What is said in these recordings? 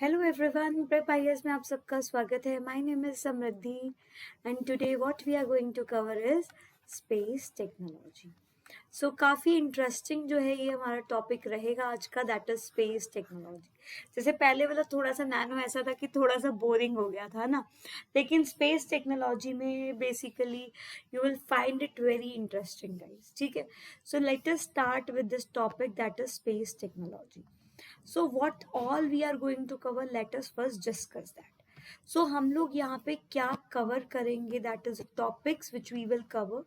Hello everyone, prep IAS में आप सबका स्वागत है। My name is Samriddhi and today what we are going to cover is space technology. So काफ़ी interesting जो है ये हमारा टॉपिक रहेगा आज का, दैट इज स्पेस टेक्नोलॉजी। जैसे पहले वाला थोड़ा सा नैनो ऐसा था कि थोड़ा सा बोरिंग हो गया था ना, लेकिन स्पेस टेक्नोलॉजी में basically you will find it very interesting guys. ठीक है, सो let us start with this topic that is space technology. So what all we are going to cover, let us first discuss that. So हम लोग यहाँ पे क्या cover करेंगे, that is topics which we will cover,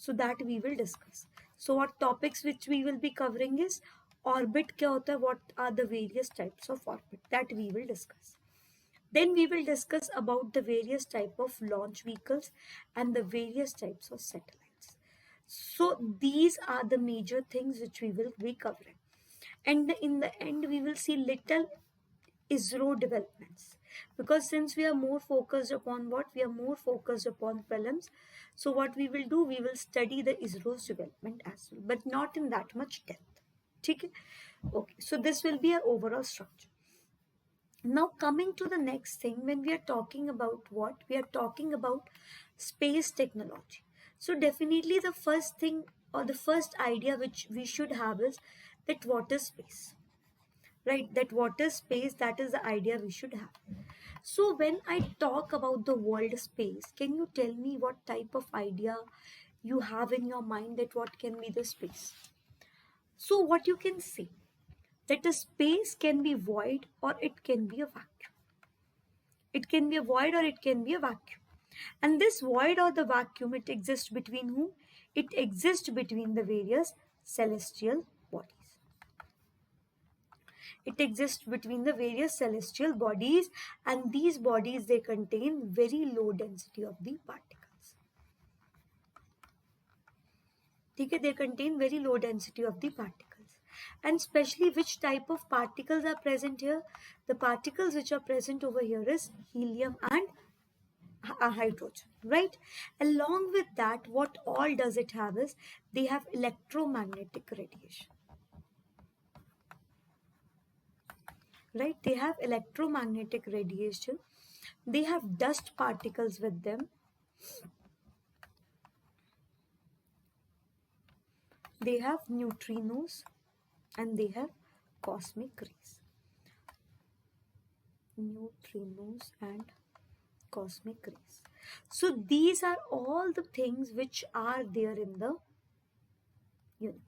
so that we will discuss. So what topics which we will be covering is orbit क्या होता है, what are the various types of orbit that we will discuss. Then we will discuss about the various type of launch vehicles and the various types of satellites. So these are the major things which we will be covering. And in the end we will see little ISRO developments, because since we are more focused upon films, so what we will do, we will study the ISRO's development as well, but not in that much depth. Okay, so this will be our overall structure. Now coming to the next thing, when we are talking about what we are talking about space technology, so definitely the first thing or the first idea which we should have is that what is space, right? That what is space, that is the idea we should have. So when I talk about the world space, can you tell me what type of idea you have in your mind, that what can be the space? So what you can say, that a space can be void or it can be a vacuum. It can be a void or it can be a vacuum. And this void or the vacuum, it exists between whom? It exists between the various celestial bodies. It exists between the various celestial bodies, and these bodies, they contain very low density of the particles. Okay, they contain very low density of the particles. And especially which type of particles are present here? The particles which are present over here is helium and hydrogen, right? Along with that, what all does it have is they have electromagnetic radiation, right? They have electromagnetic radiation. They have dust particles with them. They have neutrinos and they have cosmic rays. Neutrinos and cosmic rays. So these are all the things which are there in the universe.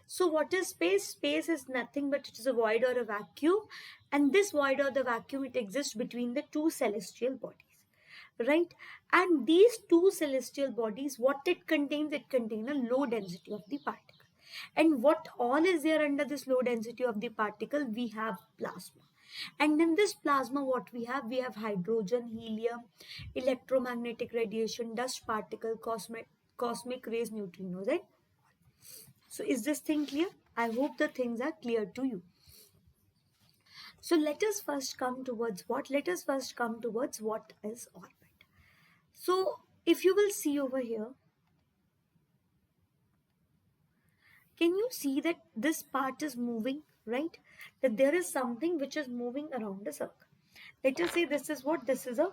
So what is space? Space is nothing but it is a void or a vacuum, and this void or the vacuum, it exists between the two celestial bodies, right? And these two celestial bodies, what it contains a low density of the particle. And what all is there under this low density of the particle? We have plasma. And in this plasma, what we have hydrogen, helium, electromagnetic radiation, dust particle, cosmic rays, neutrinos, right? So is this thing clear? I hope the things are clear to you. So let us first come towards what? Let us first come towards what is orbit. So if you will see over here, can you see that this part is moving, right? That there is something which is moving around the circle. Let us say this is what? This is a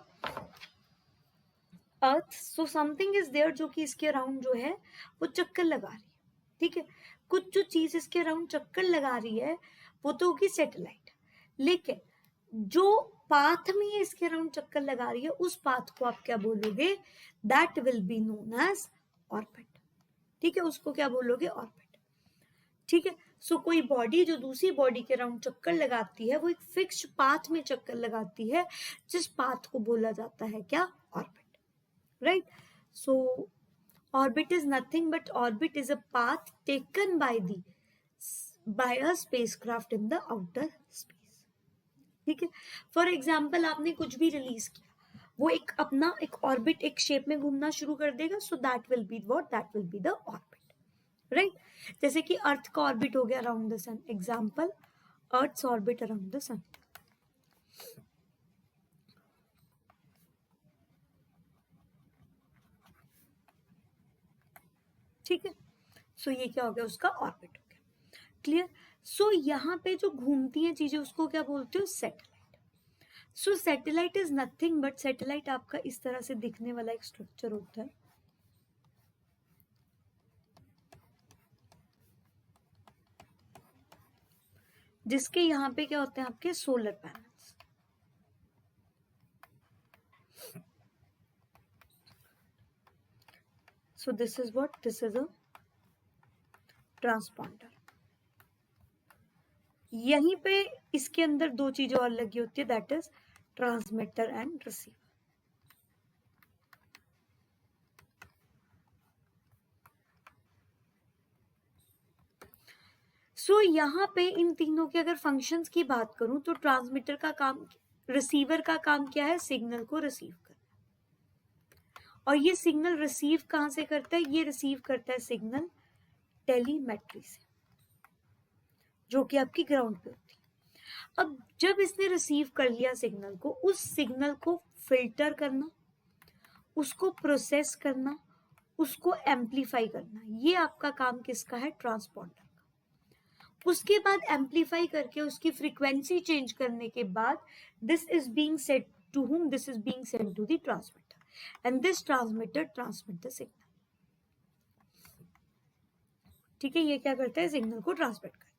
earth. So something is there जो कि इसके around जो है वो चक्कर लगा रही है. ठीक है, कुछ जो चीज इसके अराउंड चक्कर लगा रही है वो तो होगी सैटेलाइट, लेकिन जो पाथ में इसके अराउंड चक्कर लगा रही है उस पाथ को आप क्या बोलोगे? That will be known as orbit. ठीक है, उसको क्या बोलोगे? ऑर्बिट. ठीक है, सो कोई बॉडी जो दूसरी बॉडी के अराउंड चक्कर लगाती है वो एक फिक्स्ड पाथ में चक्कर लगाती है, जिस पाथ को बोला जाता है क्या? Orbit. Right? So orbit is nothing but orbit is a path taken by a spacecraft in the outer space. ठीक है, फॉर एग्जाम्पल आपने कुछ भी रिलीज किया, वो एक अपना एक ऑर्बिट एक शेप में घूमना शुरू कर देगा. So that will be what? That will be the orbit, right? जैसे कि अर्थ का ऑर्बिट हो गया around the sun. Example, earth's orbit around the sun. ठीक है, सो ये क्या हो गया? उसका ऑर्बिट हो गया. क्लियर? सो यहाँ पे जो घूमती हैं चीजें उसको क्या बोलते हो? Satellite. So satellite is nothing but, satellite आपका इस तरह से दिखने वाला एक स्ट्रक्चर होता है, जिसके यहाँ पे क्या होते हैं आपके solar panels. So this is what, this is a transponder. यहीं पे इसके अंदर दो चीजें और लगी होती है, that is transmitter and receiver. So यहाँ पे इन तीनों के अगर फंक्शंस की बात करूं तो ट्रांसमीटर का काम, रिसीवर का काम क्या है, सिग्नल को रिसीव करना। और ये सिग्नल रिसीव कहां से करता है, ये रिसीव करता है सिग्नल टेलीमेट्री से, जो कि आपकी ग्राउंड पे होती है। अब जब इसने रिसीव कर लिया सिग्नल को, उस सिग्नल को फिल्टर करना, उसको प्रोसेस करना, उसको एम्पलीफाई करना, ये आपका काम किसका है, ट्रांसपॉन्डर का। उसके बाद एम्पलीफाई करके उसकी फ्रीक्वेंसी चेंज करने के बाद this is being set to whom, this is being sent to the transmitter and this transmitter transmit the signal. ठीक है, ये क्या करता है, सिग्नल को ट्रांसमिट करता है।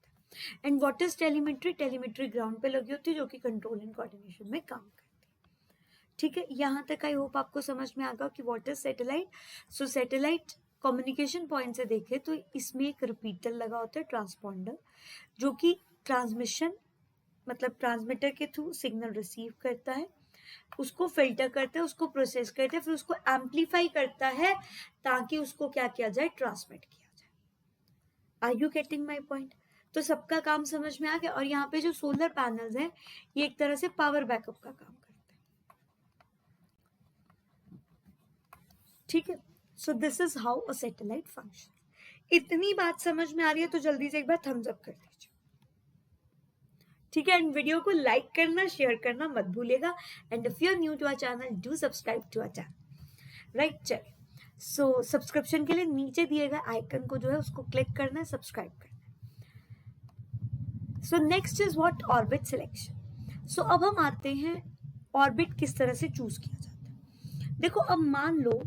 And what is telemetry, telemetry ground पे लगी होती है, जो कि कंट्रोल एंड कोऑर्डिनेशन में काम करती है। ठीक है, यहाँ तक आई होप आपको समझ में आ गया कि what is satellite. So satellite communication point से देखें तो इसमें एक रिपीटर लगा होता है, ट्रांसपॉन्डर, जो कि ट्रांसमिशन मतलब ट्रांसमीटर के थ्रू सिग्नल रिसीव करता है, उसको फिल्टर करता है, उसको प्रोसेस करता है, फिर उसको एम्पलीफाई करता है ताकि उसको क्या किया जाए, ट्रांसमिट किया जाए। Are you getting my point? तो सबका काम समझ में आ गया। और यहाँ पे जो सोलर पैनल्स हैं, ये एक तरह से पावर बैकअप का काम करते हैं। ठीक है, सो this is how a satellite function. इतनी बात समझ में आ रही है तो जल्दी से एक बार थम्स अप कर दीजिए। ठीक है, एंड वीडियो को लाइक करना, शेयर करना मत भूलिएगा। And if you are new to our channel, do subscribe to our channel. Right, चलिए, सो सब्सक्रिप्शन के लिए नीचे दिए गए आइकन को जो है उसको क्लिक करना है, सब्सक्राइब करना है। So next is what, orbit selection. So अब हम आते हैं ऑर्बिट किस तरह से चूज किया जाता है। देखो, अब मान लो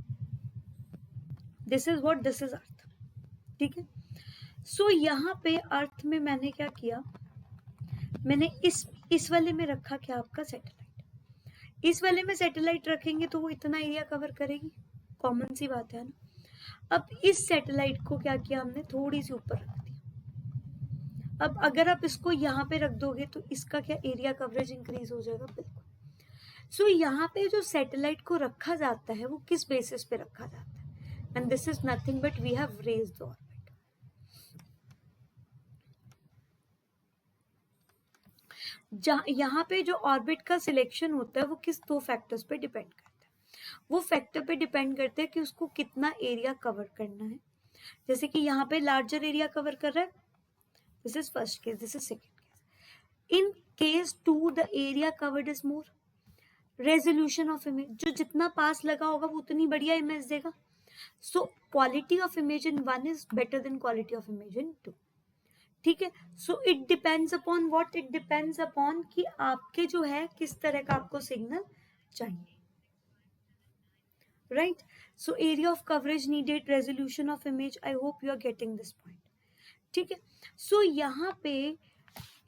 this is what, this is earth. ठीक है, सो यहाँ पे अर्थ में मैंने क्या किया, मैंने इस वाले में रखा क्या, आपका सैटेलाइट। इस वाले में सैटेलाइट रखेंगे तो वो इतना एरिया कवर करेगी, कॉमन सी बात है ना। अब इस सैटेलाइट को क्या किया हमने, थोड़ी सी ऊपर रख दिया। अब अगर आप इसको यहाँ पे रख दोगे तो इसका क्या एरिया कवरेज इंक्रीज हो जाएगा, बिल्कुल। सो यहाँ पे जो सैटेलाइट को रखा जाता है वो किस बेसिस पे रखा जाता है, and this is nothing but we have raised the orbit. यहाँ पे जो ऑर्बिट का सिलेक्शन होता है वो किस दो फैक्टर्स पे डिपेंड करता है, वो फैक्टर पे डिपेंड करते हैं कि उसको कितना एरिया कवर करना है। जैसे कि यहाँ पे लार्जर एरिया कवर कर रहा है, this is first case, this is second case. In case 2 the area covered is more, resolution of image, जो जितना पास लगा होगा वो उतनी बढ़िया इमेज देगा। So quality of image in 1 is better than quality of image in 2। ठीक है, so it depends upon what, it depends upon कि आपके जो है किस तरह का आपको सिग्नल चाहिए। Right, so area of coverage needed, resolution of image, I hope you are getting this point. ठीक है, सो यहाँ पे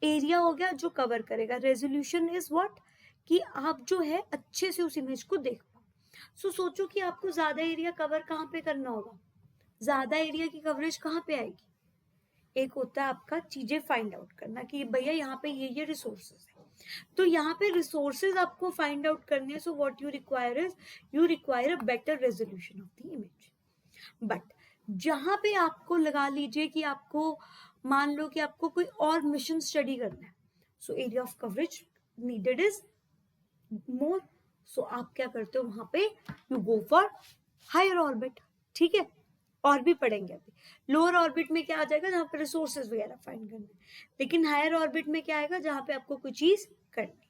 एरिया हो गया जो कवर करेगा, रेजोल्यूशन इज व्हाट, कि आप जो है अच्छे से उस इमेज को देख पाओ। सो सोचो कि आपको ज्यादा एरिया कवर कहाँ पे करना होगा, ज्यादा एरिया की कवरेज कहाँ पे आएगी। एक होता है आपका चीजें फाइंड आउट करना कि भैया यहाँ पे ये रिसोर्सेज है, तो यहाँ पे रिसोर्सेज आपको फाइंड आउट करने हैं। So what you require is, you require a better resolution of the image. But जहां पे आपको लगा लीजिए कि आपको मान लो कि आपको कोई और मिशन स्टडी करना है, so area of coverage needed is more. So आप क्या करते हो, वहां पे you go for higher orbit. ठीक है, और भी पढ़ेंगे अभी। लोअर ऑर्बिट में क्या आ जाएगा, जहां पे रिसोर्सेज वगैरह फाइंड करना है, लेकिन हायर ऑर्बिट में क्या आएगा, जहां पे आपको कोई चीज करनी है।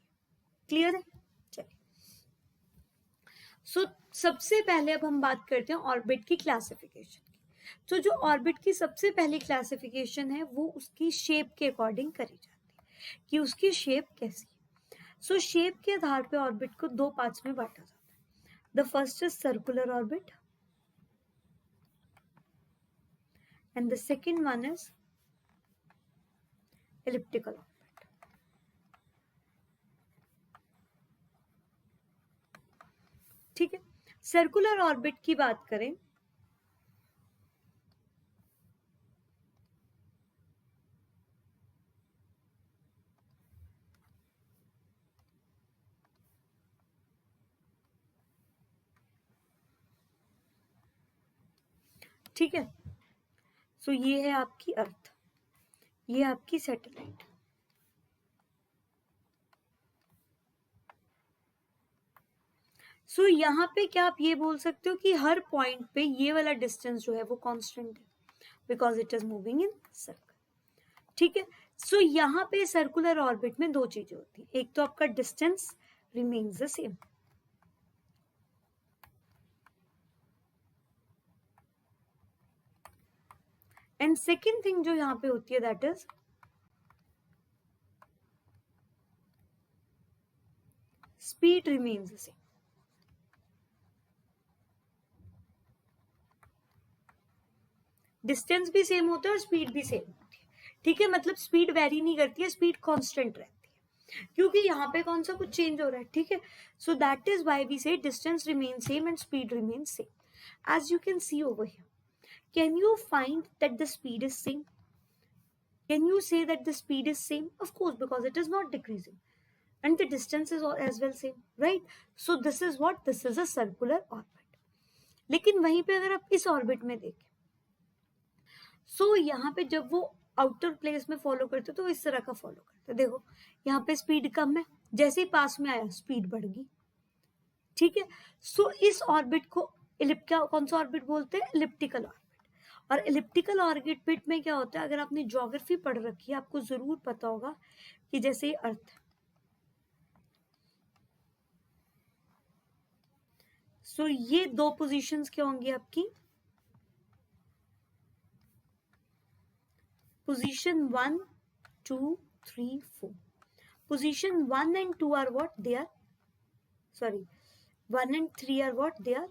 क्लियर है, चलिए। सो सबसे पहले अब हम बात करते हैं ऑर्बिट की क्लासिफिकेशन की। तो जो ऑर्बिट की सबसे पहली क्लासिफिकेशन है वो उसकी शेप के अकॉर्डिंग करी जाती है कि उसकी शेप कैसी है। सो शेप के आधार पे ऑर्बिट को दो पार्ट्स में बांटा जाता है. The first is circular orbit and the second one is elliptical orbit. ठीक है, सर्कुलर ऑर्बिट की बात करें ठीक है. सो ये है आपकी अर्थ, ये आपकी सैटेलाइट. सो यहाँ पे क्या आप ये बोल सकते हो कि हर पॉइंट पे ये वाला डिस्टेंस जो है वो कांस्टेंट है, because it is moving in circle. ठीक है. सो यहाँ पे सर्कुलर ऑर्बिट में दो चीजें होती है. एक तो आपका distance remains the same, and second thing जो यहाँ पे होती है that is speed remains the same. Distance भी सेम होता है और स्पीड भी सेम होती है. ठीक है, मतलब स्पीड वेरी नहीं करती है, स्पीड कांस्टेंट रहती है, क्योंकि यहाँ पे कौन सा कुछ चेंज हो रहा है. ठीक है. So that is why we say distance remain same and speed remain same. As you can see over here, can you find that the speed is same? Can you say that the speed is same? Of course, because it is not decreasing and the distance is as well same, right? So this is what, this is a circular orbit. लेकिन वहीं पे अगर आप इस orbit में देखें, सो यहाँ पे जब वो आउटर प्लेस में फॉलो करते तो इस तरह का फॉलो करते. देखो यहाँ पे स्पीड कम है, जैसे ही पास में आया स्पीड बढ़ गई. ठीक है. सो इस ऑर्बिट को कौन सा ऑर्बिट बोलते हैं? Elliptical orbit. और इलिप्टिकल ऑर्बिट में क्या होता है, अगर आपने ज्योग्राफी पढ़ रखी है आपको जरूर पता होगा कि जैसे अर्थ, सो ये दो पोजीशंस क्या होंगी आपकी? Position 1, 2, 3, 4. Position 1 and 2 are what? They are, sorry, 1 and 3 are what? They are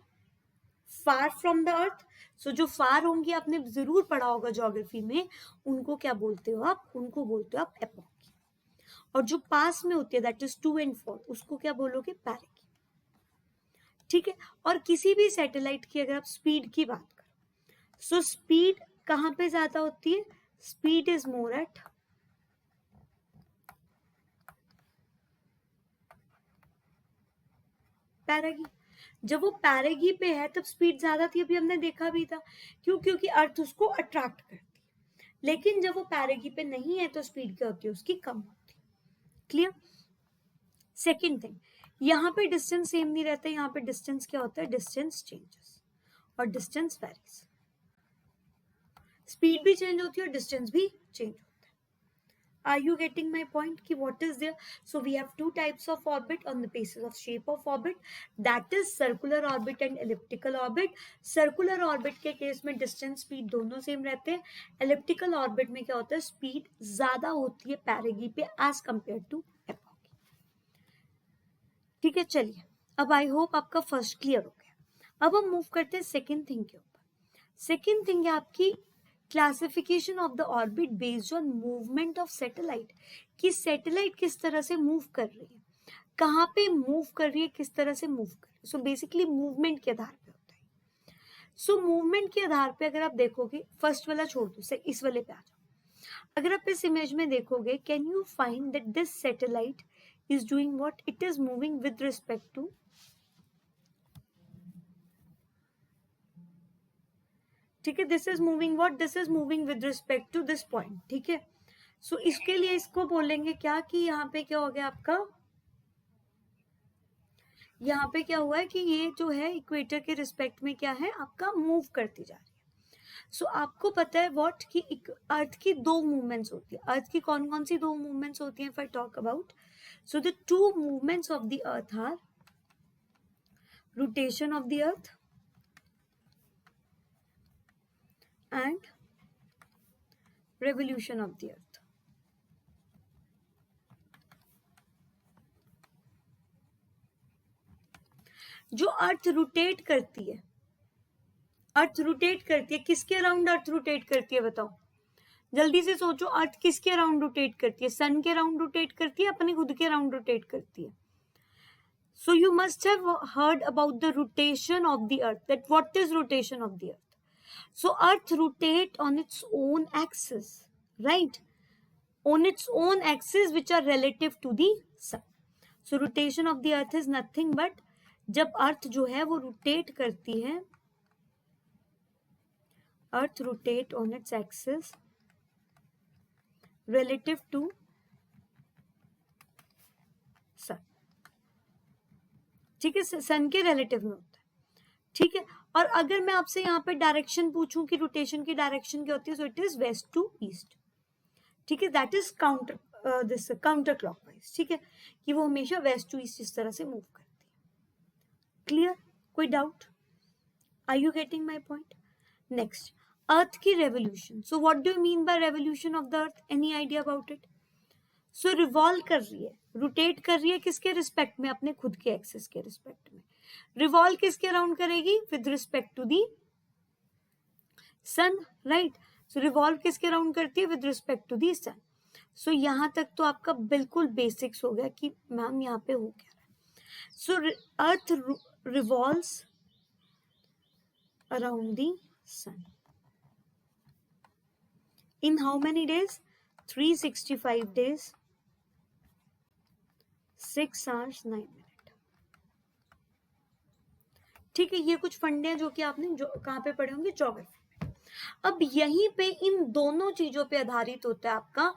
far from the earth. सो जो फार होंगी आपने जरूर पढ़ा होगा ज्योग्राफी में, उनको क्या बोलते हो आप? उनको बोलते हो आप एपोक. और जो पास में होती है दैट इज 2 and 4, उसको क्या बोलोगे? पैरेकी. ठीक है. और किसी भी सैटेलाइट की अगर आप स्पीड की बात करो, सो स्पीड कहां पे ज्यादा होती है? Speed is more at perigee. जब वो पैरेगी पे है तब स्पीड ज्यादा थी, अभी हमने देखा भी था. क्यों? क्योंकि अर्थ उसको अट्रैक्ट करती है. लेकिन जब वो पैरेगी पे नहीं है तो स्पीड क्या होती है? उसकी कम होती है. क्लियर? सेकेंड थिंग, यहाँ पे डिस्टेंस सेम नहीं रहता, यहाँ पे डिस्टेंस क्या होता है? डिस्टेंस चेंजेस और डिस्टेंस वेरीज. स्पीड भी चेंज होती है और डिस्टेंस भी चेंज होता है. Are you getting my point? कि what is there? So we have two types of orbit on the basis of shape of orbit, that is circular orbit and elliptical orbit. Circular orbit के case में distance speed दोनों same रहते हैं. Elliptical orbit में क्या होता है? Speed ज्यादा होती है पैरेगी पे as compared to एपोकी. ठीक है, चलिए अब आई होप आपका फर्स्ट क्लियर हो गया. अब हम मूव करते हैं सेकेंड थिंग के ऊपर. सेकेंड थिंग है आपकी classification of the orbit based on movement of satellite, कि सैटेलाइट किस तरह से मूव कर रही है, कहाँ पे मूव कर रही है, किस तरह से मूव कर रही है. सो बेसिकली मूवमेंट के आधार पे होता है. सो मूवमेंट के आधार पे अगर आप देखोगे, फर्स्ट वाला छोड़ दो, से इस वाले पे आ जाओ. अगर आप इस इमेज में देखोगे, can you find that this satellite is doing what? It is moving with respect to, ठीक है, this is moving what? This is moving with respect to this point. ठीक है. सो इसके लिए इसको बोलेंगे क्या, कि यहाँ पे क्या हो गया आपका, यहाँ पे क्या हुआ है कि ये जो है इक्वेटर के रिस्पेक्ट में क्या है आपका, मूव करती जा रही है. सो आपको पता है व्हाट, कि अर्थ की दो मूवमेंट्स होती है. अर्थ की कौन कौन सी दो मूवमेंट्स होती हैं? If I talk about, so the two movements of the earth are rotation of the earth and revolution of the earth. जो अर्थ रोटेट करती है, अर्थ रोटेट करती है, किसके अराउंड अर्थ रोटेट करती है बताओ, जल्दी से सोचो, अर्थ किसके अराउंड रोटेट करती है, सन के अराउंड रोटेट करती है, अपने खुद के अराउंड रोटेट करती है. So you must have heard about the rotation of the earth, that what is rotation of the earth. So earth rotate on its own axis, right, on its own axis which are relative to the sun. So rotation of the earth is nothing but जब अर्थ जो है वो rotate करती है, earth rotate on its axis relative to sun. ठीक है, सन के relative में होता है. ठीक है, और अगर मैं आपसे यहाँ पे डायरेक्शन पूछूं कि रोटेशन की डायरेक्शन क्या होती है, so it is west to east. ठीक है, दैट इज काउंटर क्लॉकवाइज. ठीक है, कि वो हमेशा वेस्ट टू ईस्ट इस तरह से मूव करती है. क्लियर, कोई doubt? Are you getting my point? Next, earth की revolution. So what do you mean by revolution of the earth? Any idea about it? So revolve कर रही है, रोटेट कर रही है, किसके रिस्पेक्ट में? अपने खुद के एक्सिस के रिस्पेक्ट में. रिवॉल्व किसके अराउंड करेगी? With respect to the sun, right. So revolve किसके अराउंड करती है? With respect to the sun. So यहां तक तो आपका बिल्कुल बेसिक्स हो गया कि मैम यहाँ पे हो क्या रहा है. So earth revolves around the sun in how many days? 365 days, 6 hours 9 minutes. ठीक है, ये कुछ फंडे हैं जो कि आपने जो कहाँ पे पढ़े होंगे? ज्योग्राफी में. अब यहीं पे इन दोनों चीजों पे आधारित होता है आपका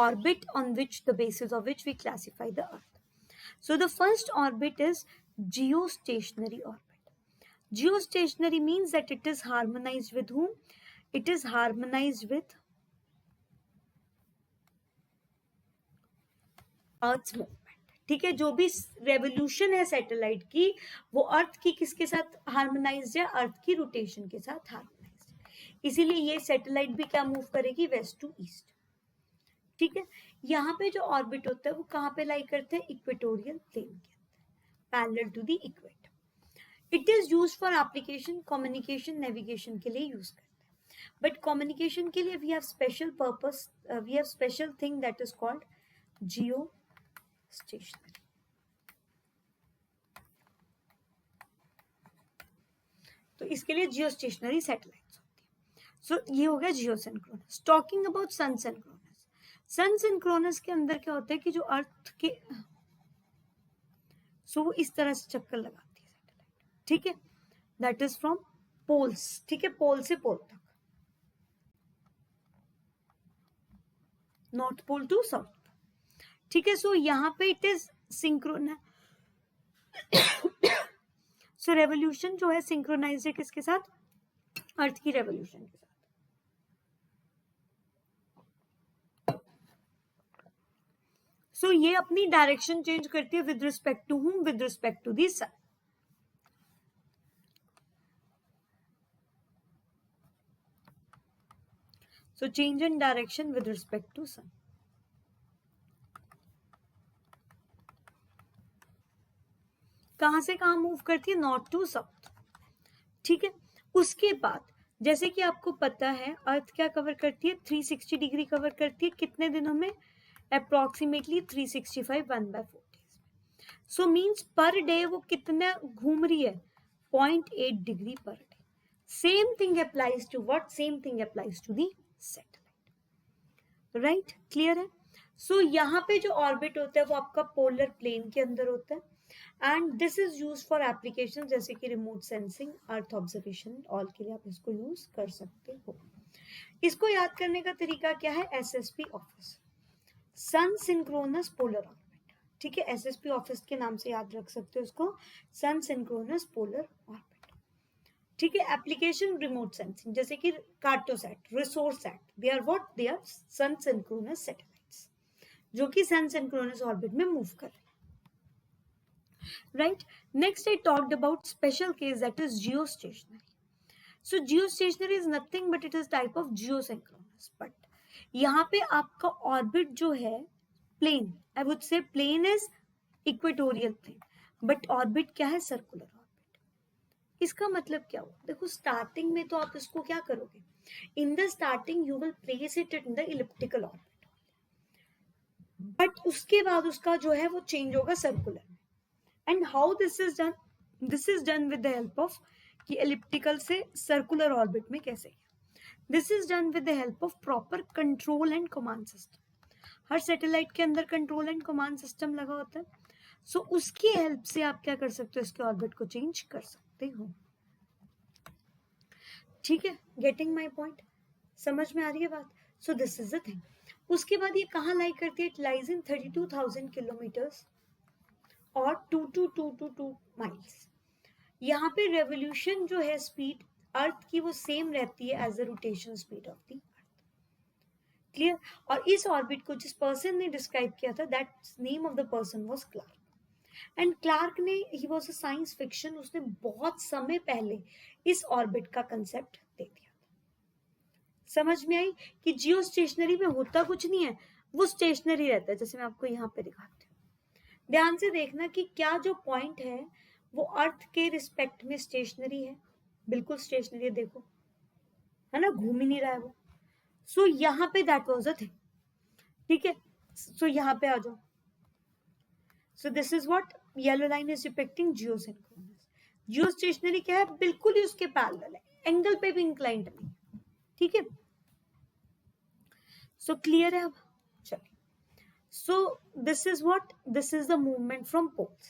orbit, on which the basis of which we classify the earth. So the first orbit is geostationary orbit. Geostationary means that it is harmonised with whom? It is harmonised with earth movement. ठीक है, जो भी revolution है satellite की, वो अर्थ की किसके साथ हार्मोनाइज्ड है? अर्थ की रोटेशन के साथ हार्मोनाइज्ड है. इसीलिए ये सैटेलाइट भी क्या मूव करेगी? West to east. ठीक है, यहाँ पे जो ऑर्बिट होता है वो कहाँ पे लाई करते हैं? इक्वेटोरियल प्लेन के अंदर, parallel to the equator. It is use for application, communication, navigation के लिए यूज करते हैं. बट कम्युनिकेशन के लिए we have special purpose, we have special thing that is called geostationary. तो इसके लिए जियो स्टेशनरी सैटेलाइट्स होती है. सो ये हो गया geo synchronous. Talking about sun synchronous. Sun synchronous के अंदर क्या होता है कि जो अर्थ के वो इस तरह से चक्कर लगाती है सैटेलाइट. ठीक है, दैट इज फ्रॉम पोल्स. ठीक है, पोल से पोल तक, नॉर्थ पोल टू साउथ. ठीक है, सो यहाँ पे इट इज सिंक्रोन. सो रेवोल्यूशन जो है सिंक्रोनाइज है किसके साथ? अर्थ की रेवोल्यूशन के साथ. सो ये अपनी डायरेक्शन चेंज करती है with respect to whom? With respect to the sun. So change in direction with respect to sun. कहां से कहां मूव करती है? North to south. ठीक है, उसके बाद जैसे कि आपको पता है अर्थ क्या कवर करती है? 360 डिग्री कवर करती है. कितने दिनों में? Approximately 365, 1/4 days. So means per day वो कितना घूम रही है? 0.8 degree per day. Same thing applies to what? Same thing applies to the satellite. Right, clear है? सो यहाँ पे जो ऑर्बिट होता है वो आपका पोलर प्लेन के अंदर होता है. And this is use for application जैसे कि remote sensing, earth observation, all के लिए आप इसको यूज कर सकते हो. इसको याद करने का तरीका क्या है? एसएसपी ऑफिस, सन सिंक्रोनस पोलर ऑर्बिट. ठीक है, एसएसपी ऑफिस के नाम से याद रख सकते हो इसको, सन सिंक्रोनस पोलर ऑर्बिट. ठीक है, एप्लीकेशन रिमोट सेंसिंग जैसे कि Cartosat, Resourcesat, they are what? They are sun synchronous satellites जो कि सन सिंक्रोनस ऑर्बिट में मूव कर रहे हैं. Right, next I talked about special case that is geostationary. So geostationary is nothing but it is type of geosynchronous. But यहाँ पे आपका orbit जो है plane, I would say plane is equatorial plane, but orbit क्या है? Circular orbit. इसका मतलब क्या हुआ? देखो स्टार्टिंग में तो आप इसको क्या करोगे, in the starting you will place it in the elliptical orbit, but उसके बाद उसका जो है वो चेंज होगा सर्कुलर में. And how this is done? This is done with the help of कि एलिप्टिकल से सर्कुलर ऑर्बिट में कैसे गया. This is done with the help of proper control and command system. Her satellite के अंदर control and command system लगा होता है. सो उसकी हेल्प से आप क्या कर सकते हो, इसके ऑर्बिट को चेंज कर सकते हो. ठीक है, गेटिंग माई पॉइंट, समझ में आ रही है बात. सो दिस इज द थिंग. उसके बाद ये कहाँ लाई करती है? इट लाइज इन 32,000 किलोमीटर्स और 2222 माइल्स. यहाँ पे रेवोल्यूशन जो है स्पीड अर्थ की वो सेम रहती है as the rotation speed of the earth. Clear? और इस ऑर्बिट को जिस पर्सन ने डिस्क्राइब किया था, that name of the person was Clarke. And Clarke ने, he was a science fiction, उसने बहुत समय पहले इस ऑर्बिट का कंसेप्ट दे दिया. समझ में आई कि जियो स्टेशनरी में होता कुछ नहीं है, वो स्टेशनरी रहता है. जैसे मैं आपको यहाँ पे दिखाती हूँ, ध्यान से देखना कि क्या जो पॉइंट है वो अर्थ के रिस्पेक्ट में स्टेशनरी है. बिल्कुल स्टेशनरी है, देखो, है ना, घूम ही नहीं रहा है वो. सो यहाँ पे दैट वाज अ थिंग. ठीक है, सो यहाँ पे आ जाओ. सो this is what yellow line is depicting geosynchronous. Jio stationery क्या है? बिल्कुल ही उसके पैरेलल है, एंगल पे भी इंक्लाइंड नहीं. ठीक है, सो क्लियर है अब? चलिए. So this is what, this is the movement from poles,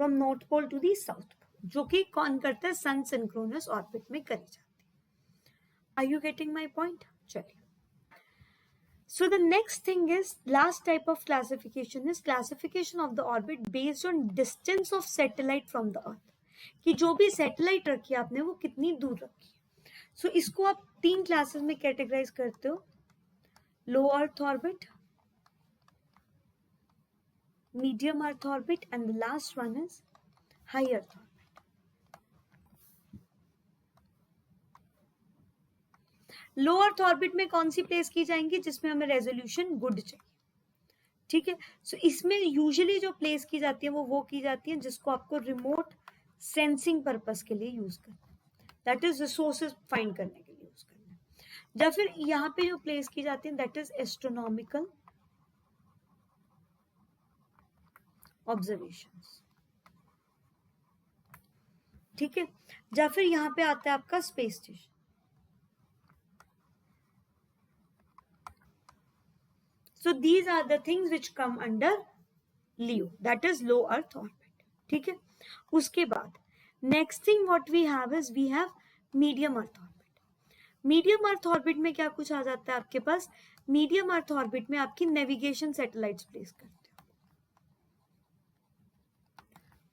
from north pole to the south pole, जो कि कौन करता है? सन सिंक्रोनस ऑर्बिट में करी जाती है. Are you getting my point? चलिए. So the next thing is, last type of classification is classification of the orbit based on distance of satellite from the earth. कि जो भी सैटेलाइट रखी है आपने वो कितनी दूर रखी है. So इसको आप 3 क्लासेस में कैटेगराइज करते हो: low earth orbit, medium earth orbit, and the last one is high earth orbit. Low earth orbit में कौन सी प्लेस की जाएंगी? जिसमें हमें रेजोल्यूशन गुड चाहिए. ठीक है, सो इसमें यूजुअली जो प्लेस की जाती है वो की जाती है जिसको आपको रिमोट सेंसिंग पर्पस के लिए यूज करना, दैट इज रिसोर्सेज फाइंड करने के लिए यूज करना. या फिर यहाँ पे जो प्लेस की जाती है दैट इज एस्ट्रोनॉमिकल ऑब्जर्वेशंस. ठीक है, या फिर यहाँ पे आता है आपका space station. So these are the things which come under LEO, that is low earth orbit. ठीक है, उसके बाद next thing what we have is we have medium earth orbit. medium earth orbit में क्या कुछ आ जाता है आपके पास? medium earth orbit में आपकी नेविगेशन सैटेलाइट्स प्लेस करते हो.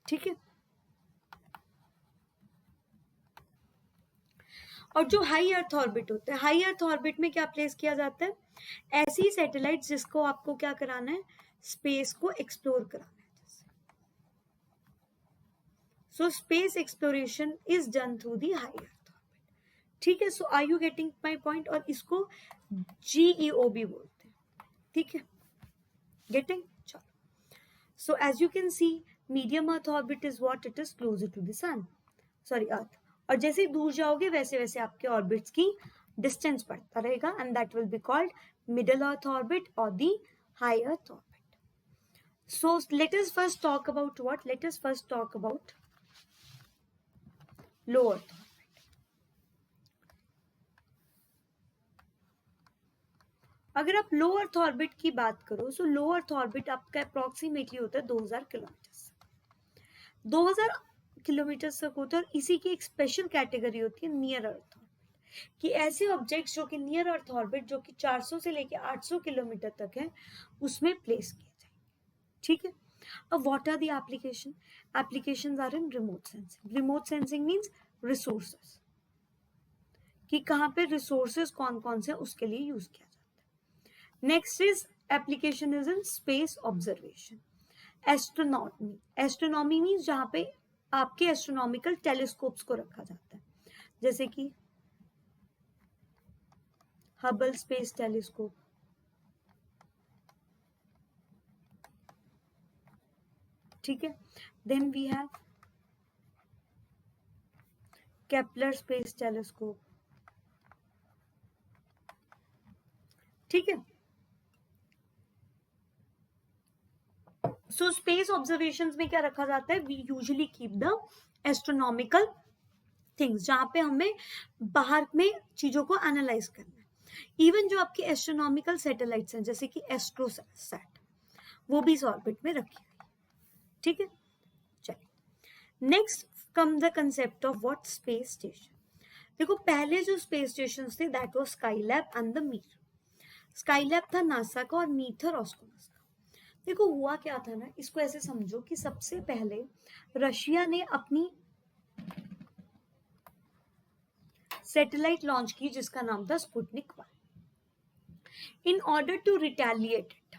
ठीक है, और जो हाई अर्थ ऑर्बिट होता है, हाई अर्थ ऑर्बिट में क्या प्लेस किया जाता है? ऐसी सैटेलाइट जिसको आपको क्या कराना है? स्पेस को एक्सप्लोर कराना है. So space exploration is done through the high earth orbit. ठीक है, so are you getting my point? और इसको GEO भी बोलते हैं. ठीक है, गेटिंग? चलो. So as you can see, medium earth orbit is what? It is closer to the sun, sorry earth. और जैसे ही दूर जाओगे वैसे वैसे आपके ऑर्बिट्स की डिस्टेंस बढ़ता रहेगा, and that will be called middle earth orbit और the high earth orbit. So let us first talk about what? Let us first talk about low earth orbit. अगर आप लो अर्थ ऑर्बिट की बात करो, सो लो earth orbit आपका approximately होता है 2000 kilometre. 2000 kilometre तक होता है. और इसी की एक स्पेशल कैटेगरी होती है नियर अर्थ ऑर्बिट, कि ऐसे ऑब्जेक्ट्स जो कि नियर अर्थ ऑर्बिट, जो कि 400 से लेके 800 किलोमीटर तक है, उसमें प्लेस किए जाएंगे. ठीक है, अब what are the application? Applications are in remote sensing. Remote sensing means resources, कि कहाँ पे रिसोर्सेज कौन कौन से उसके लिए यूज किया जाता है. Next is application is in space observation. Astronomy. Astronomy means जहाँ पे आपके एस्ट्रोनॉमिकल टेलीस्कोप्स को रखा जाता है, जैसे कि हबल स्पेस टेलीस्कोप. ठीक है, then we have Kepler space telescope, ठीक है। सो स्पेस ऑब्जर्वेशंस में क्या रखा जाता है, we usually keep the astronomical things, जहां पे हमें बाहर में चीजों को एनालाइज करना है। इवन जो आपकी एस्ट्रोनॉमिकल सैटेलाइट्स हैं जैसे कि एस्ट्रोसैट, वो भी इस ऑर्बिट में रखी हुई, ठीक है। चलिए next come the concept of what space station. देखो पहले जो स्पेस स्टेशन थे that was Skylab and the Mir. Skylab था नासा का और मीर था रॉस्कोमोस का। देखो हुआ क्या था ना, इसको ऐसे समझो कि सबसे पहले रशिया ने अपनी सैटेलाइट लॉन्च की जिसका नाम था Sputnik 1 in order to retaliate it,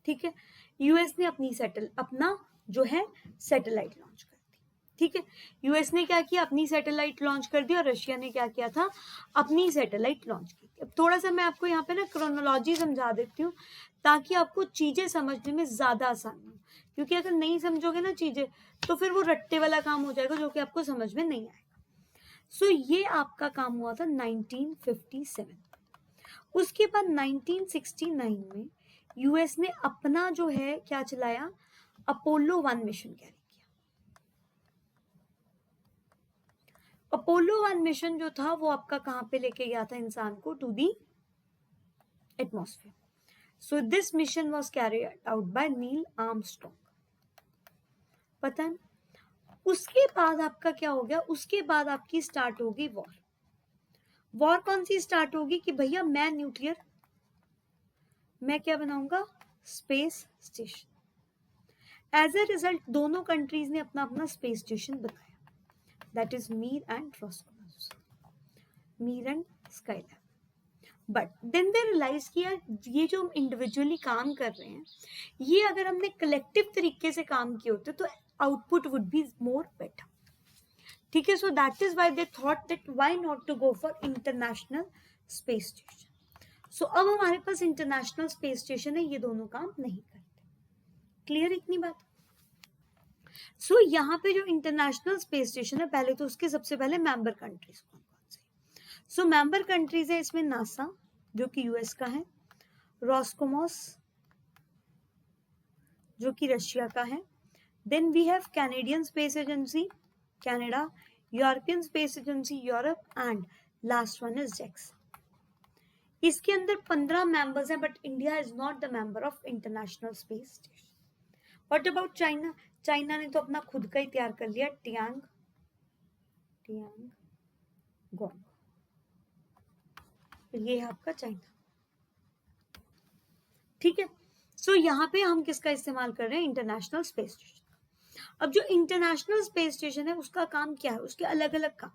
ठीक है। यूएस ने अपना जो है सैटेलाइट लॉन्च कर दी, ठीक है। यूएस ने क्या किया, अपनी सैटेलाइट लॉन्च कर दी, और रशिया ने क्या किया था, अपनी सैटेलाइट लॉन्च की। अब थोड़ा सा मैं आपको यहाँ पे ना क्रोनोलॉजी समझा देती हूँ ताकि आपको चीजें समझने में ज्यादा आसानी हो, क्योंकि अगर नहीं समझोगे ना चीजें तो फिर वो रट्टे वाला काम हो जाएगा जो कि आपको समझ में नहीं आएगा। सो ये आपका काम हुआ था 1957। उसके बाद 1969 में यूएस ने अपना जो है क्या चलाया, अपोलो 1 मिशन कैरी किया। अपोलो 1 मिशन जो था वो आपका कहां पे लेके गया था इंसान को, to the atmosphere. So this mission was carried out by Neil Armstrong, पता है। उसके बाद आपका क्या हो गया, उसके बाद आपकी स्टार्ट होगी वॉर। वॉर कौन सी स्टार्ट होगी कि भैया मैं क्या बनाऊंगा, space station. As a result दोनों कंट्रीज ने अपना अपना स्पेस स्टेशन बनाया, that is Mir and Roscosmos, Mir and Skylab. But then they realise किया ये जो हम इंडिविजुअली काम कर रहे हैं, ये अगर हमने कलेक्टिव तरीके से काम किए होते तो output would be more better, ठीक है। So that is why they thought that why not to go for international space station. सो अब हमारे पास इंटरनेशनल स्पेस स्टेशन है, ये दोनों काम नहीं करते। क्लियर इतनी बात। सो यहाँ पे जो इंटरनेशनल स्पेस स्टेशन है, पहले तो उसके सबसे पहले मेंबर कंट्रीज कौन कौन से। सो मेंबर कंट्रीज है इसमें नासा जो कि यूएस का है, रॉस्कोमोस जो कि रशिया का है, then we have Canadian space agency Canada, European space agency Europe, and last one is JAXA. इसके अंदर 15 मेंबर्स हैं, but India is not the member of international space station. What about China, China ने तो अपना खुद का ही तैयार कर लिया, टियांग गोंग, ये है आपका चाइना, ठीक है। सो यहाँ पे हम किसका इस्तेमाल कर रहे हैं, इंटरनेशनल स्पेस स्टेशन। अब जो इंटरनेशनल स्पेस स्टेशन है उसका काम क्या है, उसके अलग अलग काम।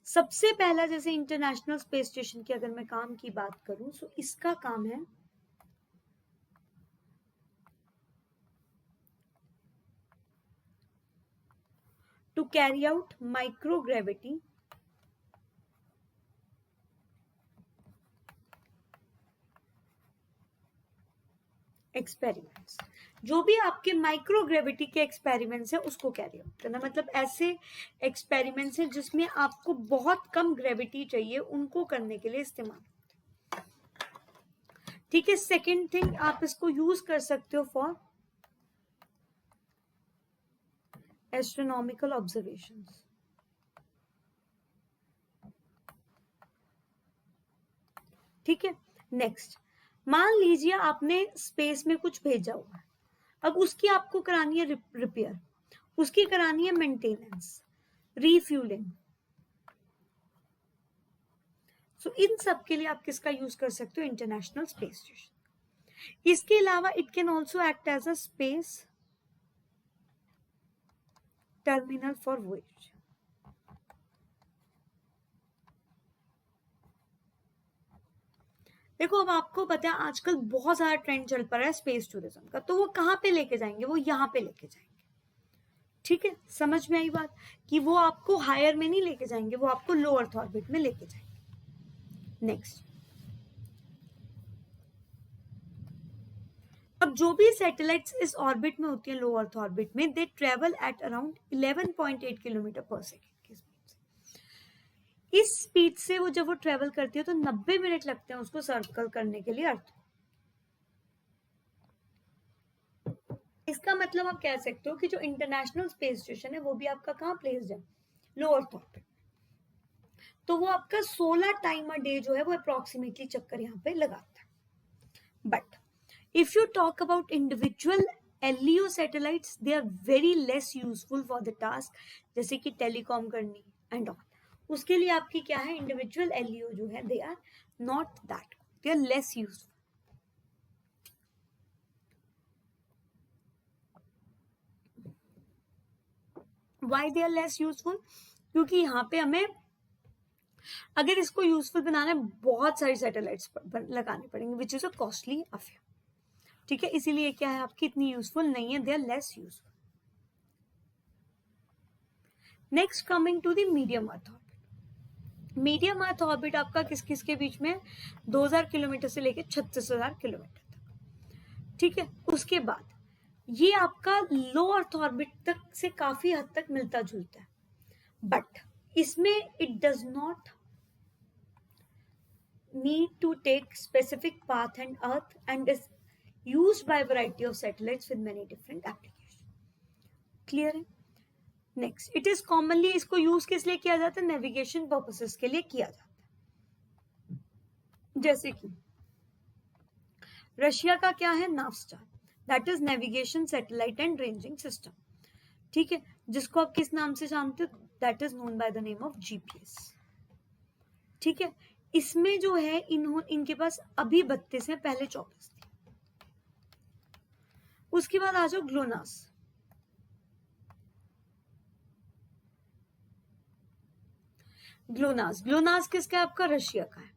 सबसे पहला जैसे इंटरनेशनल स्पेस स्टेशन की अगर मैं काम की बात करूं, सो इसका काम है to carry out microgravity experiments. जो भी आपके माइक्रोग्रेविटी के एक्सपेरिमेंट्स हैं उसको कैरी आउट करना, मतलब ऐसे एक्सपेरिमेंट्स हैं जिसमें आपको बहुत कम ग्रेविटी चाहिए, उनको करने के लिए इस्तेमाल, ठीक है। सेकेंड थिंग आप इसको यूज कर सकते हो फॉर एस्ट्रोनॉमिकल ऑब्जर्वेशंस, ठीक है। नेक्स्ट, मान लीजिए आपने स्पेस में कुछ भेजा हुआ है, अब उसकी आपको करानी है रिपेयर, उसकी करानी है मेंटेनेंस, रीफ्यूलिंग। सो इन सब के लिए आप किसका यूज कर सकते हो, इंटरनेशनल स्पेस स्टेशन। इसके अलावा it can also act as a space terminal for voyage. देखो अब आपको पता है आजकल बहुत सारा ट्रेंड चल पड़ा है स्पेस टूरिज्म का, तो वो कहाँ पे लेके जाएंगे, वो यहाँ पे लेके जाएंगे, ठीक है। समझ में आई बात, कि वो आपको हायर में नहीं लेके जाएंगे, वो आपको लो अर्थ ऑर्बिट में लेके जाएंगे। नेक्स्ट, अब जो भी सैटेलाइट्स इस ऑर्बिट में होती है, लो अर्थ ऑर्बिट में, they travel at around 11.8 kilometre पर सेकेंड की स्पीड से। इस स्पीड से वो जब वो ट्रेवल करती है तो 90 मिनट लगते हैं उसको सर्कल करने के लिए अर्थ। इसका मतलब आप कह सकते हो कि जो इंटरनेशनल स्पेस स्टेशन है वो भी आपका कहाँ प्लेस्ड है, लो अर्थ ऑर्बिट। तो वो आपका 16 टाइम अ डे जो है वो अप्रोक्सीमेटली चक्कर यहाँ पे लगाता है। But if you talk about individual LEO satellites, they are very less useful for the task, जैसे कि टेलीकॉम करनी एंड ऑल। उसके लिए आपकी क्या है, इंडिविजुअल LEO जो है they are not that, they are less useful. Why they are less useful? क्योंकि यहाँ पे हमें अगर इसको यूजफुल बनाना है बहुत सारी सैटेलाइट्स लगाने पड़ेंगे, which is a costly affair. ठीक है, इसीलिए क्या है आपकी इतनी यूजफुल नहीं है, they are less useful. Next coming to the medium earth orbit. Medium earth orbit आपका किस किस के बीच में, 2000 किलोमीटर से लेकर 36,000 किलोमीटर तक। ठीक है, उसके बाद ये आपका लो अर्थ ऑर्बिट तक से काफी हद तक मिलता जुलता है, बट इसमें it does not need to take specific path and earth and is used by variety of satellites with many different applications. Clear है? नेक्स्ट, इट इज कॉमनली, इसको यूज किस लिए किया जाता है, नेविगेशन पर्पसेस के लिए किया जाता है। जैसे कि रशिया का क्या है, Navstar, that is navigation satellite and ranging system. ठीक है, जिसको आप किस नाम से जानते हो, that is known by the name of GPS। ठीक है, इसमें जो है इनके पास अभी 32 है, पहले 24 थी। उसके बाद आ जाओ ग्लोनास। ग्लोनास किसका है, आपका रशिया का है,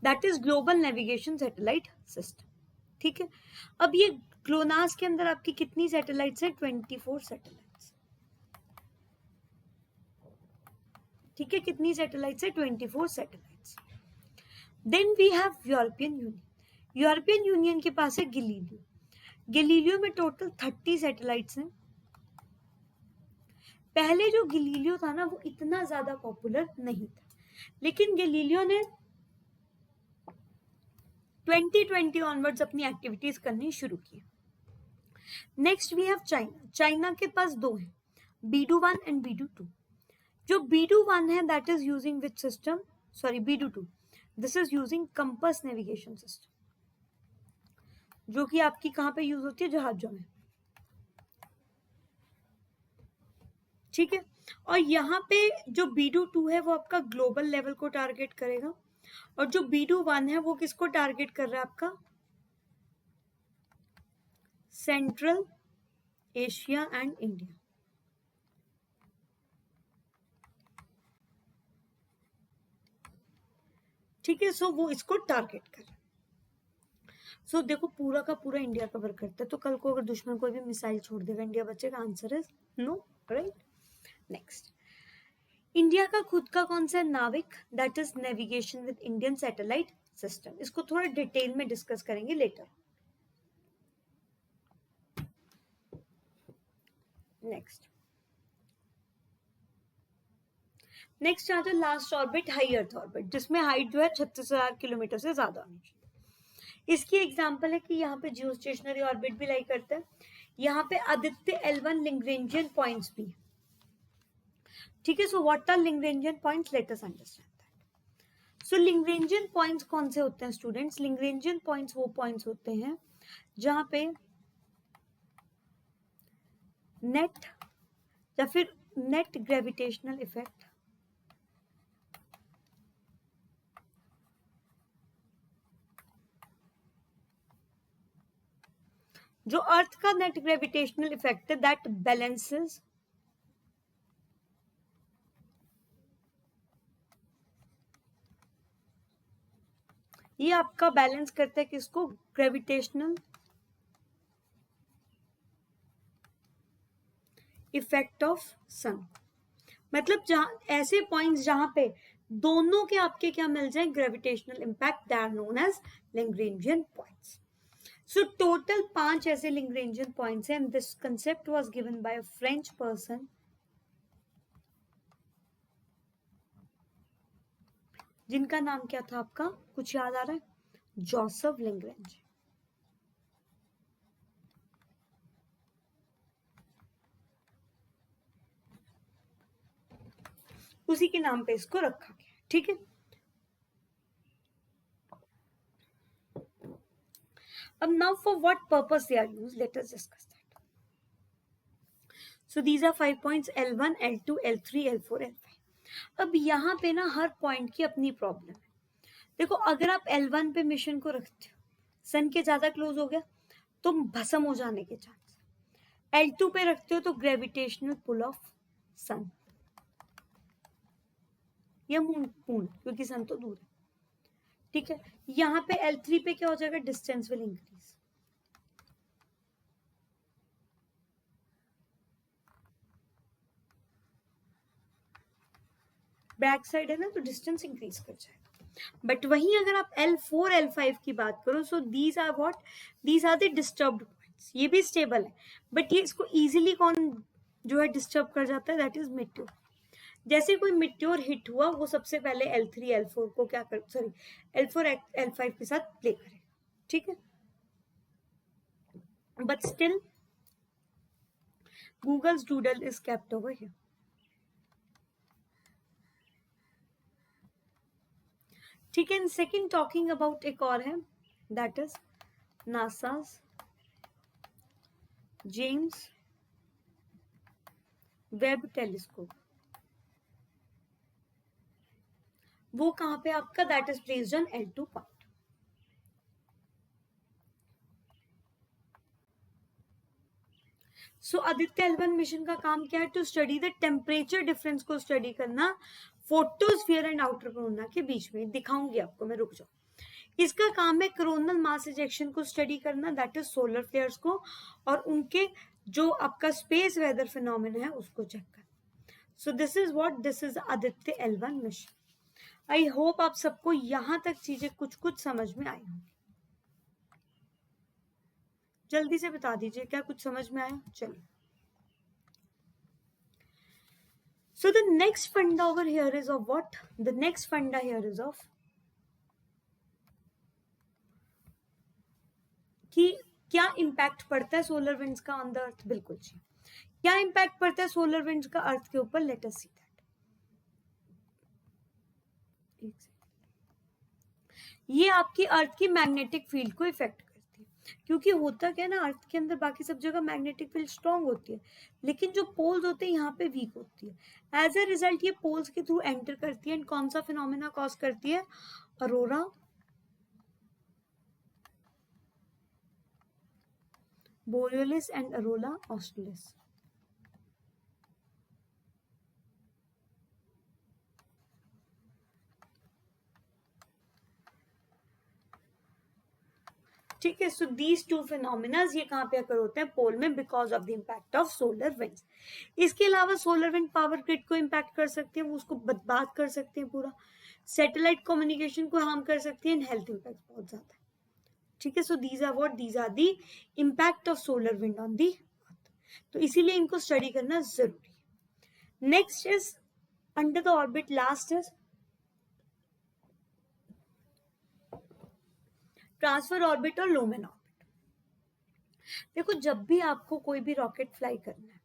that is global navigation satellite system. ठीक है, अब ये ग्लोनास के अंदर आपकी कितनी सैटेलाइट्स है, 24 सैटेलाइट्स। ठीक है, कितनी सैटेलाइट्स है, 24 satellites. Then we have European Union. European Union के पास है गैलीलियो। गैलीलियो में टोटल 30 सैटेलाइट्स हैं। पहले जो गैलीलियो था ना वो इतना ज्यादा पॉपुलर नहीं था, लेकिन गैलीलियो ने 2020 ऑनवर्ड्स अपनी एक्टिविटीज करनी शुरू की। Next we have China. China के पास दो हैं, BeiDou 1 एंड BeiDou 2। जो BeiDou 1 है that is using which system, sorry BeiDou 2, this is using compass navigation system, जो कि आपकी कहां पे यूज होती है, जहाजों में। ठीक है, और यहाँ पे जो BeiDou 2 है वो आपका ग्लोबल लेवल को टारगेट करेगा, और जो BeiDou 1 है वो किसको टारगेट कर रहा है, आपका सेंट्रल एशिया एंड इंडिया। ठीक है, सो वो इसको टारगेट कर रहा है। सो देखो पूरा का पूरा इंडिया कवर करता है, तो कल को अगर दुश्मन कोई भी मिसाइल छोड़ देगा, इंडिया बचेगा? Answer is no, right. Next, India का खुद का कौन सा NavIC, that is navigation with Indian satellite system. इसको थोड़ा डिटेल में डिस्कस करेंगे लेटर। नेक्स्ट आता है last orbit, high earth orbit, जिसमें हाइट जो है 36,000 किलोमीटर से ज्यादा होनी चाहिए। इसकी एग्जांपल है कि यहाँ पे जियो स्टेशनरी ऑर्बिट भी लाई करता है, यहाँ पे आदित्य L1 लिंग्रेंजियन पॉइंट्स भी। ठीक है, so what are Lagrangian points, let us understand that. So Lagrangian points कौन से होते हैं स्टूडेंट्स? लिंग्रेंजियन पॉइंट्स वो पॉइंट्स होते हैं जहां पे नेट या फिर नेट ग्रेविटेशनल इफेक्ट जो अर्थ का नेट ग्रेविटेशनल इफेक्ट है दैट बैलेंसेस ये आपका बैलेंस करता है किसको, ग्रेविटेशनल इफेक्ट ऑफ सन। मतलब जहां ऐसे पॉइंट्स जहां पे दोनों के आपके क्या मिल जाए, gravitational impact, they are known as Lagrangian points. So total 5 ऐसे लिंग्रेंजियन पॉइंट्स हैं, and this concept was given by a French person जिनका नाम क्या था आपका, कुछ याद आ रहा है? Joseph Lagrange. उसी के नाम पे इसको रखा गया, ठीक है। अब now for what purpose they are used, let us discuss that. So these are 5 points L1, L2, L3, L4, L5। अब यहाँ पे ना हर पॉइंट की अपनी प्रॉब्लम है। देखो, अगर आप L1 पे मिशन को रखते हो, सन के ज्यादा क्लोज हो गया तो भस्म हो जाने के चांस। L2 पे रखते हो तो ग्रेविटेशनल पुल ऑफ सन या मून, क्योंकि सन तो दूर है, ठीक है। यहाँ पे L3 पे क्या हो जाएगा, distance will increase. Back side है ना, तो डिस्टेंस इंक्रीज कर जाएगा। बट वहीं अगर आप L4, L5 की बात करो, so these are what, these are the disturbed points. ये भी स्टेबल है, बट ये इसको इजीली कौन जो है डिस्टर्ब कर जाता है, दैट इज मिट्योर। जैसे कोई मिट्योर हिट हुआ, वो सबसे पहले L3, L4 को क्या कर, सॉरी L4, L5 के साथ प्ले करे, ठीक है। But still Google's doodle is kept over here. ठीक है। सेकेंड टॉकिंग अबाउट एक और है, that is NASA's James Webb telescope. वो कहां पे आपका, that is placed on L2 point. So Aditya L1 mission का काम क्या है, to study the temperature difference को स्टडी करना फोटोस्फीयर एंड आउटर कोरोना के बीच में। दिखाऊंगी आपको मैं, रुक जाओ। इसका काम है कोरोनल मास इजेक्शन को स्टडी करना, दैट इज सोलर फ्लेयर्स को, और उनके जो आपका स्पेस वेदर फिनोमेना है उसको चेक करना। सो this is what, this is Aditya L1 mission. I hope आप सबको यहां तक चीजें कुछ कुछ समझ में आई होंगी। जल्दी से बता दीजिए क्या कुछ समझ में आया। चलिए, so the next funda over here is of what, the next funda here is of कि क्या इम्पैक्ट पड़ता है सोलर विंड्स का ऑन द अर्थ। बिल्कुल जी, क्या इम्पैक्ट पड़ता है सोलर विंड्स का अर्थ के ऊपर, लेट अस सी दैट। ये आपकी अर्थ की मैग्नेटिक फील्ड को इफेक्ट करती है, क्योंकि होता क्या है ना, अर्थ के अंदर बाकी सब जगह मैग्नेटिक फील्ड स्ट्रांग होती है, लेकिन जो पोल्स होते हैं यहाँ पे वीक होती है। एज ए रिजल्ट ये पोल्स के थ्रू एंटर करती है, एंड कौन सा फिनोमेना कॉज करती है, अरोरा बोरियोलिस एंड अरोरा ऑस्ट्रेलिस। ठीक है। सो दीज टू फिनोमिनाज ये कहाँ पे अकर होते हैं, पोल में, because of the impact of solar winds. इसके अलावा सोलर विंड पावर ग्रिड को इम्पैक्ट कर सकते हैं, वो उसको बर्बाद कर सकते हैं पूरा, सैटेलाइट कम्युनिकेशन को हार्म कर सकती है, एंड हेल्थ इम्पैक्ट बहुत ज्यादा है, ठीक है। So these are what, these are the impact of solar wind on the earth. तो इसीलिए इनको स्टडी करना जरूरी है। Next is under the orbit, last is transfer orbit और लोमेन ऑर्बिट। देखो, जब भी आपको कोई भी रॉकेट फ्लाई करना है,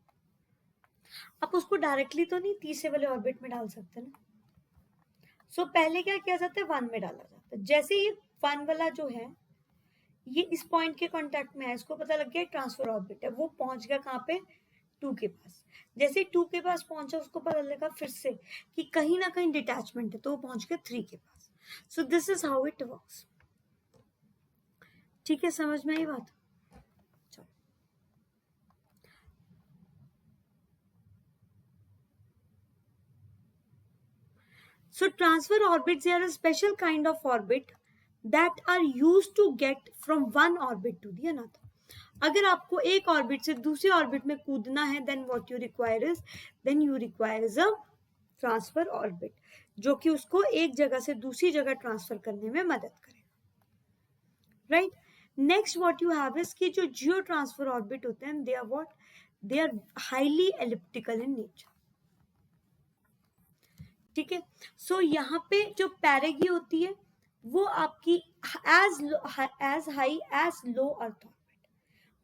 आप उसको डायरेक्टली तो नहीं तीसरे वाले ऑर्बिट में डाल सकते ना। सो पहले क्या किया जाता है, 1 में डाला जाता है। जैसे ये 1 वाला जो है, ये इस पॉइंट के कांटेक्ट में है, इसको पता लग गया ट्रांसफर ऑर्बिट है, वो पहुंच गया कहाँ पे, 2 के पास। जैसे 2 के पास पहुंचा, उसको पता लगा फिर से कि कहीं ना कहीं डिटैचमेंट है, तो वो पहुंच गया 3 के पास। So this is how it works. ठीक है, समझ में आई बात। So transfer orbits are a special kind of orbit that are used to get from one orbit to the another. अगर आपको एक ऑर्बिट से दूसरी ऑर्बिट में कूदना है, then what you require is a transfer orbit, जो कि उसको एक जगह से दूसरी जगह ट्रांसफर करने में मदद करेगा, right. Next what you have is कि जो जियो ट्रांसफर ऑर्बिट होते हैं, they are what, they are highly elliptical in nature, ठीक है। सो यहाँ पे जो पेरेगी होती है वो आपकी as high as low earth orbit,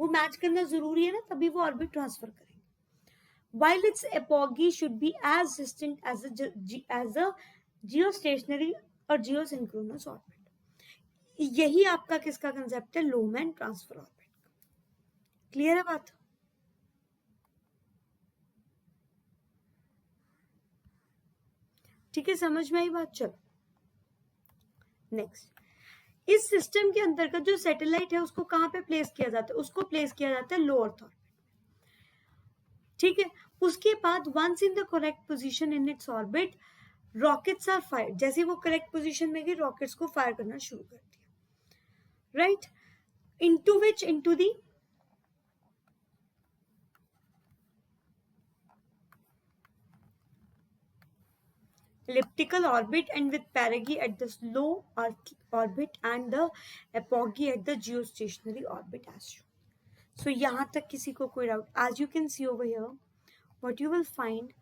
वो मैच करना जरूरी है ना, तभी वो ऑर्बिट ट्रांसफर करेंगे. While its apogee should be as distant as a geostationary or geosynchronous orbit. यही आपका किसका कंसेप्ट है, लोमैन ट्रांसफर ऑर्बिट. क्लियर है बात? ठीक है, समझ में आई बात? चलो नेक्स्ट. इस सिस्टम के अंतर्गत जो सैटेलाइट है उसको कहां पे प्लेस किया जाता है, उसको प्लेस किया जाता है लो अर्थ ऑर्बिट. ठीक है. उसके बाद once in the correct position in its orbit, rockets are fire. जैसे वो करेक्ट पोजीशन में गई, रॉकेट्स को फायर करना शुरू कर दिया. Right. Into which, into the elliptical orbit and with perigee at the low Earth orbit and the apogee at the geostationary orbit as shown. So यहाँ तक किसी को कोई doubt? As you can see over here, what you will find,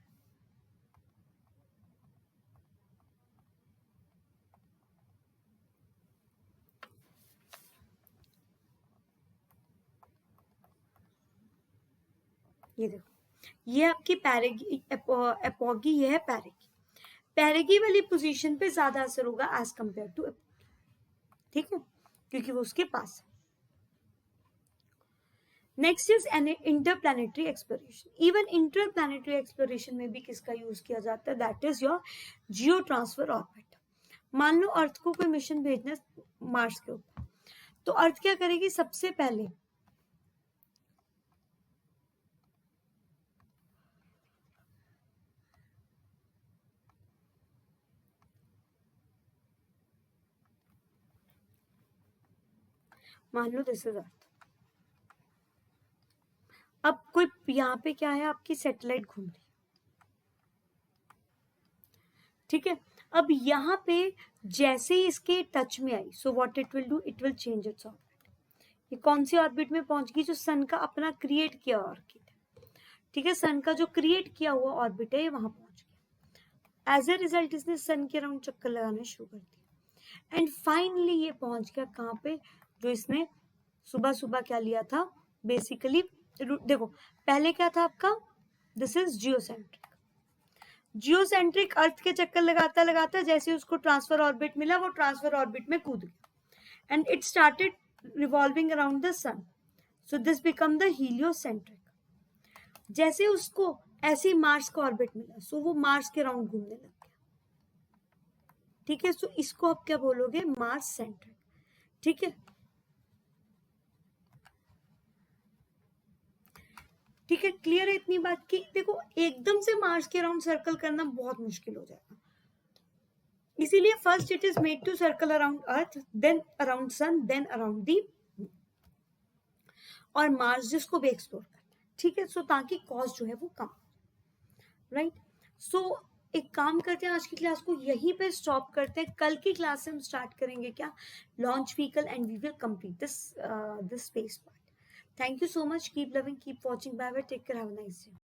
ये देखो, ये आपकी पैरेगी apogee, ये है पैरेगी. पैरेगी वाली पोजीशन पे ज्यादा असर होगा एज कंपेयर टू एपोगी. ठीक है, क्योंकि वो उसके पास है. Next is an interplanetary exploration. Even interplanetary exploration में भी किसका यूज किया जाता है, that is your Jio transfer orbit. मान लो अर्थ को कोई मिशन भेजना मार्स के ऊपर, तो अर्थ क्या करेगी, सबसे पहले मान लो दिस इज अर्थ. अब कोई यहाँ पे क्या है, आपकी सैटेलाइट घूम रही है. ठीक है. अब यहाँ पे जैसे ही इसके टच में आई, so what it will do, it will change its orbit. ये कौन सी ऑर्बिट में पहुंच गई, जो सन का अपना क्रिएट किया ऑर्बिट है. ठीक है, सन का जो क्रिएट किया हुआ ऑर्बिट है, ये वहां पहुंच गया. एज ए रिजल्ट इसने सन के अराउंड चक्कर लगाने शुरू कर दिया. एंड फाइनली ये पहुंच गया कहाँ पे, जो इसने सुबह सुबह क्या लिया था, बेसिकली देखो पहले क्या था आपका, दिस इज जियोसेंट्रिक. जियोसेंट्रिक अर्थ के चक्कर लगाता लगाता जैसे उसको ट्रांसफर ऑर्बिट मिला, वो ट्रांसफर ऑर्बिट में कूद गया and it started revolving around the sun. So this become the heliocentric. जैसे उसको ऐसे मार्स का ऑर्बिट मिला, सो वो मार्स के अराउंड घूमने लग गया. ठीक है, सो इसको आप क्या बोलोगे, मार्स सेंट्रिक. ठीक है, ठीक है, क्लियर है इतनी बात की. देखो एकदम से मार्स के अराउंड सर्कल करना बहुत मुश्किल हो जाएगा, इसीलिए first it is made to circle around earth, then around sun, then around the और मार्स, जिसको भी एक्सप्लोर करना है. ठीक है, सो ताकि कॉस्ट जो है वो कम. राइट. सो एक काम करते हैं, आज की क्लास को यहीं पे स्टॉप करते हैं. कल की क्लास से हम स्टार्ट करेंगे क्या, launch vehicle, and we will complete this space part. Thank you so much. Keep loving, keep watching. Bye bye. Take care. Have a nice day.